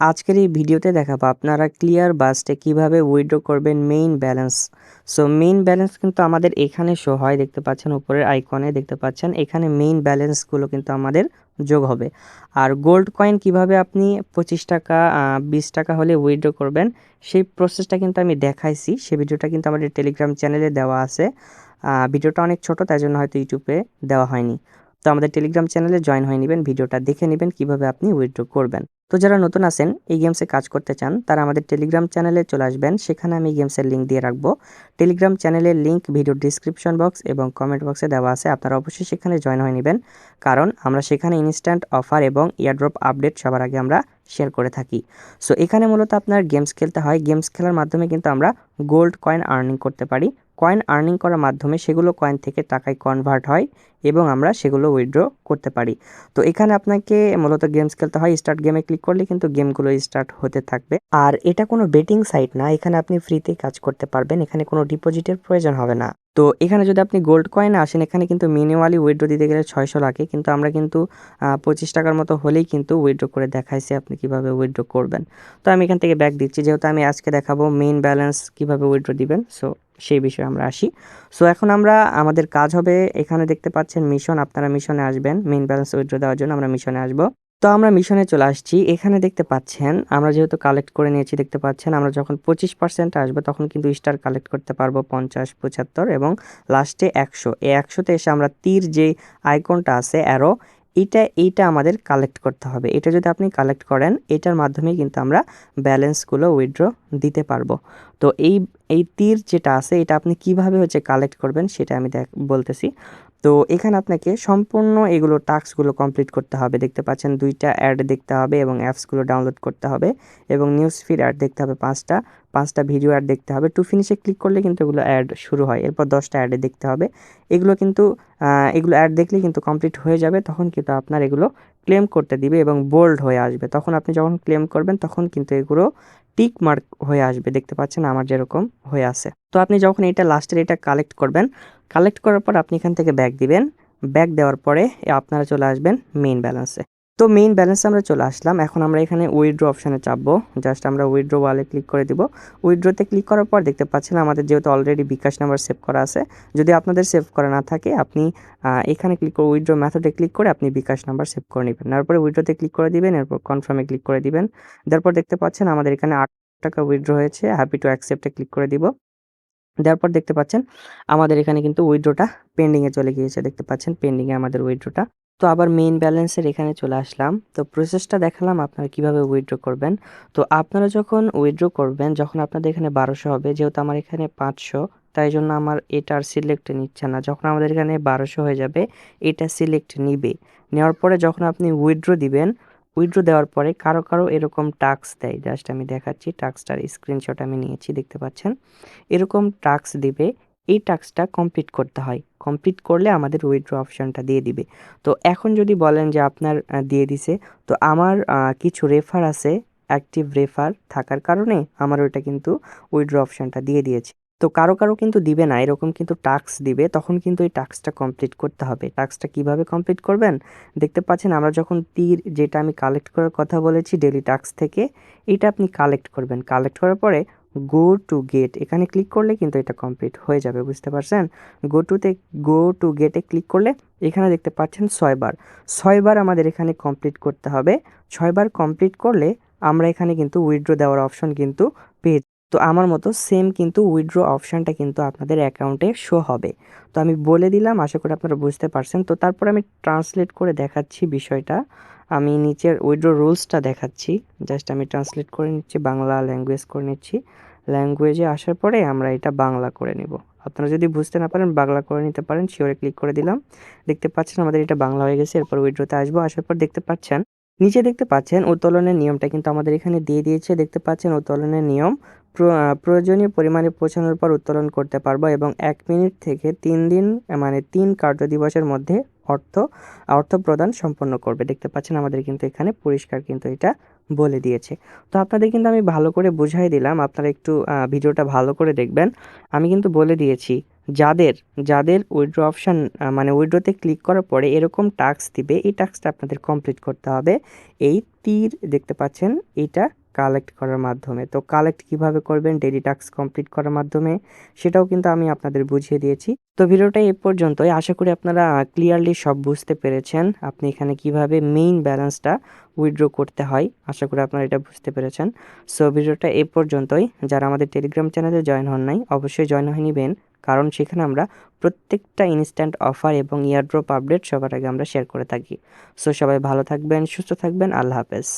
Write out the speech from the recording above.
আজকের এই ভিডিওতে দেখাবো আপনারা ক্লিয়ার বাসটে কিভাবে উইথড্র করবেন main balance. So main balance কিন্তু আমাদের এখানে শো হয়, দেখতে পাচ্ছেন উপরের আইকনে দেখতে পাচ্ছেন, এখানে মেইন ব্যালেন্সগুলো কিন্তু আমাদের যোগ হবে। আর গোল্ড কয়েন কিভাবে আপনি 25 টাকা 20 টাকা হলে উইথড্র করবেন সেই প্রসেসটা কিন্তু আমি দেখাইছি। সেই ভিডিওটা কিন্তু আমাদের টেলিগ্রাম চ্যানেলে দেওয়া আছে। ভিডিওটা অনেক ছোট, তাই জন্য হয়তো ইউটিউবে দেওয়া হয়নি। তো আমাদের টেলিগ্রাম চ্যানেলে জয়েন হয়ে নেবেন, ভিডিওটা দেখে নেবেন কিভাবে আপনি উইথড্র করবেন। তো যারা নতুন আছেন এই গেমসে কাজ করতে চান তারা আমাদের টেলিগ্রাম চ্যানেলে চলে আসবেন, সেখানে আমি গেমসের লিঙ্ক দিয়ে রাখবো। টেলিগ্রাম চ্যানেলের লিঙ্ক ভিডিওর ডিসক্রিপশন বক্স এবং কমেন্ট বক্সে দেওয়া আছে, আপনারা অবশ্যই সেখানে জয়েন হয়ে নেবেন, কারণ আমরা সেখানে ইনস্ট্যান্ট অফার এবং ইয়ারড্রপ আপডেট সবার আগে আমরা শেয়ার করে থাকি। সো এখানে মূলত আপনার গেমস খেলতে হয়, গেমস খেলার মাধ্যমে কিন্তু আমরা গোল্ড কয়েন আর্নিং করতে পারি। কয়েন আর্নিং করার মাধ্যমে সেগুলো কয়েন থেকে টাকায় কনভার্ট হয় এবং আমরা সেগুলো উইথড্র করতে পারি। তো এখানে আপনাকে মূলত গেমস খেলতে হয়, স্টার্ট গেমে ক্লিক করলে কিন্তু গেমগুলো স্টার্ট হতে থাকবে। আর এটা কোনো বেটিং সাইট না, এখানে আপনি ফ্রিতে কাজ করতে পারবেন, এখানে কোনো ডিপোজিটের প্রয়োজন হবে না। তো এখানে যদি আপনি গোল্ড কয়েনে আসেন, এখানে কিন্তু মিনিমালি উইথড্র দিতে গেলে 600 লাগে, কিন্তু আমরা কিন্তু 25 টাকার মতো হলেই কিন্তু উইথড্র করে দেখাইছি আপনি কিভাবে উইথড্র করবেন। তো আমি এখান থেকে ব্যাক দিচ্ছি, যেহেতু আমি আজকে দেখাবো মেইন ব্যালেন্স কিভাবে উইথড্র দিবেন। সো সেই বিষয়ে আমরা আসি। সো এখন আমরা আমাদের কাজ হবে, এখানে দেখতে পাচ্ছেন মিশন, আপনারা মিশনে আসবেন মেইন ব্যালেন্স উইথড্র দেওয়ার জন্য। আমরা মিশনে আসব। তো আমরা মিশনে চলে আসছি, এখানে দেখতে পাচ্ছেন আমরা যেহেতু কালেক্ট করে নিয়েছি, দেখতে পাচ্ছেন আমরা যখন 25% আসবে তখন কিন্তু স্টার কালেক্ট করতে পারবো 50, 75 এবং লাস্টে 100। এই 100তে এসে আমরা তীর যে আইকনটা আছে অ্যারো, এইটা আমাদের কালেক্ট করতে হবে। এটা যদি আপনি কালেক্ট করেন এটার মাধ্যমে কিন্তু আমরা ব্যালেন্সগুলো উইথড্র দিতে পারবো। তো এই তীর যেটা আছে এটা আপনি কিভাবে কালেক্ট করবেন সেটা আমি বলতেছি। তো এখানে আপনাকে সম্পূর্ণ এগুলো টাস্কগুলো কমপ্লিট করতে হবে। দেখতে পাচ্ছেন 2টা অ্যাড দেখতে হবে এবং অ্যাপসগুলো ডাউনলোড করতে হবে এবং নিউজ ফিড অ্যাড দেখতে হবে 5টা ভিডিও অ্যাড দেখতে হবে। টু ফিনিশে ক্লিক করলে কিন্তু এগুলো অ্যাড শুরু হয়, এরপর 10টা অ্যাডে দেখতে হবে। এগুলো কিন্তু এগুলো অ্যাড দেখলে কিন্তু কমপ্লিট হয়ে যাবে, তখন কিন্তু আপনার এগুলো ক্লেম করতে দিবে এবং বোল্ড হয়ে আসবে। তখন আপনি যখন ক্লেম করবেন তখন কিন্তু এগুলো টিক মার্ক হয়ে আসবে, দেখতে পাচ্ছেন আমার যেরকম হয়ে আছে। তো আপনি যখন এটা লাস্টের এটা কালেক্ট করবেন, কালেক্ট করার পর আপনি এখান থেকে ব্যাক দিবেন। ব্যাক দেওয়ার পরে আপনারা চলে আসবেন মেইন ব্যালেন্সে। তো মেইন ব্যালেন্সে আমরা চলে আসলাম, এখন আমরা এখানে উইথড্র অপশানে চাপবো। জাস্ট আমরা উইথড্র ওয়ালে ক্লিক করে দিব। উইথড্রতে ক্লিক করার পর দেখতে পাচ্ছেন আমাদের যেহেতু অলরেডি বিকাশ নাম্বার সেভ করা আছে, যদি আপনাদের সেভ করা না থাকে আপনি এখানে ক্লিক করে উইথড্র মেথডে ক্লিক করে আপনি বিকাশ নাম্বার সেভ করে নেবেন। তারপরে উইথড্রতে ক্লিক করে দিবেন, এরপর কনফার্মে ক্লিক করে দিবেন। তারপর দেখতে পাচ্ছেন আমাদের এখানে 8 টাকা উইথড্র হয়েছে, হ্যাপি টু অ্যাকসেপ্টে ক্লিক করে দিব। দেওয়ার পর দেখতে পাচ্ছেন আমাদের এখানে কিন্তু উইথড্রটা পেন্ডিংয়ে চলে গিয়েছে, দেখতে পাচ্ছেন পেন্ডিংয়ে আমাদের উইথড্রটা। তো আবার মেইন ব্যালেন্সের এখানে চলে আসলাম। তো প্রসেসটা দেখালাম আপনারা কিভাবে উইথড্র করবেন। তো আপনারা যখন উইথড্র করবেন, যখন আপনাদের এখানে 1200 হবে, যেহেতু আমার এখানে 500, তাই জন্য আমার এটা আর সিলেক্ট নিচ্ছে না। যখন আমাদের এখানে 1200 হয়ে যাবে এটা সিলেক্ট নিবে। নেওয়ার পরে যখন আপনি উইথড্র দিবেন, উইথড্র দেওয়ার পরে কারো এরকম টাস্ক দেয়, জাস্ট আমি দেখাচ্ছি, টাস্কটার স্ক্রিনশট আমি নিয়েছি, দেখতে পাচ্ছেন এরকম টাস্ক দিবে। এই টাস্কটা কমপ্লিট করতে হয়, কমপ্লিট করলে আমাদের উইথড্র অপশনটা দিয়ে দিবে। তো এখন যদি বলেন যে আপনার দিয়ে দিছে, তো আমার কিছু রেফার আছে, অ্যাক্টিভ রেফার থাকার কারণে আমার ওইটা কিন্তু উইথড্র অপশনটা দিয়ে দিয়েছে। তো কারো কিন্তু দিবে না, এরকম কিন্তু টাস্ক দিবে, তখন কিন্তু এই টাস্কটা কমপ্লিট করতে হবে। টাস্কটা কিভাবে কমপ্লিট করবেন, দেখতে পাচ্ছেন আমরা যখন তীর যেটা আমি কালেক্ট করার কথা বলেছি ডেইলি টাস্ক থেকে, এটা আপনি কালেক্ট করবেন। কালেক্ট করার পরে গো টু গেট এখানে ক্লিক করলে কিন্তু এটা কমপ্লিট হয়ে যাবে, বুঝতে পারছেন। গো টু গেটে ক্লিক করলে এখানে দেখতে পাচ্ছেন 6বার, 6বার আমাদের এখানে কমপ্লিট করতে হবে। 6বার কমপ্লিট করলে আমরা এখানে কিন্তু উইথড্র দেওয়ার অপশন কিন্তু পেয়ে। তো আমার মতো সেম কিন্তু উইথড্র অপশানটা কিন্তু আপনাদের অ্যাকাউন্টে শো হবে। তো আমি বলে দিলাম, আশা করি আপনারা বুঝতে পারছেন। তো তারপর আমি ট্রান্সলেট করে দেখাচ্ছি বিষয়টা। আমি নিচের উইথড্র রুলসটা দেখাচ্ছি, জাস্ট আমি ট্রান্সলেট করে নিচ্ছি, বাংলা ল্যাঙ্গুয়েজ করে নিচ্ছি। ল্যাঙ্গুয়েজে আসার পরে আমরা এটা বাংলা করে নিব। আপনারা যদি বুঝতে না পারেন বাংলা করে নিতে পারেন, শিওরে ক্লিক করে দিলাম। দেখতে পাচ্ছেন আমাদের এটা বাংলা হয়ে গেছে। এরপর উইথড্রতে আসবো, আসার পর দেখতে পাচ্ছেন নিচে দেখতে পাচ্ছেন উত্তোলনের নিয়মটা কিন্তু আমাদের এখানে দিয়ে দিয়েছে। দেখতে পাচ্ছেন উত্তোলনের নিয়ম, প্রয়োজনীয় পরিমাণে পৌঁছানোর পর উত্তোলন করতে পারবো এবং 1 মিনিট থেকে 3 দিন মানে 3 কার্য দিবসের মধ্যে অর্থ অর্থ প্রদান সম্পন্ন করবে। দেখতে পাচ্ছেন আমাদের কিন্তু এখানে পরিষ্কার কিন্তু এটা বলে দিয়েছে। তো আপনাদের কিন্তু আমি ভালো করে বুঝাই দিলাম, আপনারা একটু ভিডিওটা ভালো করে দেখবেন। আমি কিন্তু বলে দিয়েছি যাদের যাদের উইথড্র অপশান মানে উইথড্রতে ক্লিক করার পরে এরকম টাস্ক দিবে, এই টাস্কটা আপনাদের কমপ্লিট করতে হবে। এই তীর দেখতে পাচ্ছেন, এটা কালেক্ট করার মাধ্যমে। তো কালেক্ট কিভাবে করবেন ডেইলি টাস্ক কমপ্লিট করার মাধ্যমে, সেটাও কিন্তু আমি আপনাদের বুঝিয়ে দিয়েছি। তো ভিডিওটা এ পর্যন্তই। আশা করি আপনারা ক্লিয়ারলি সব বুঝতে পেরেছেন। আপনি এখানে কিভাবে মেইন ব্যালেন্সটা উইথড্র করতে হয়, আশা করি আপনারা এটা বুঝতে পেরেছেন। সো ভিডিওটা এ পর্যন্তই। যারা আমাদের টেলিগ্রাম চ্যানেলে জয়েন হন নাই, অবশ্যই জয়েন হয়ে নিবেন, কারণ সেখানে আমরা প্রত্যেকটা ইনস্ট্যান্ট অফার এবং ইয়ারড্রপ আপডেট সবার আগে আমরা শেয়ার করে থাকি। সো সবাই ভালো থাকবেন, সুস্থ থাকবেন। আল্লাহ হাফেজ।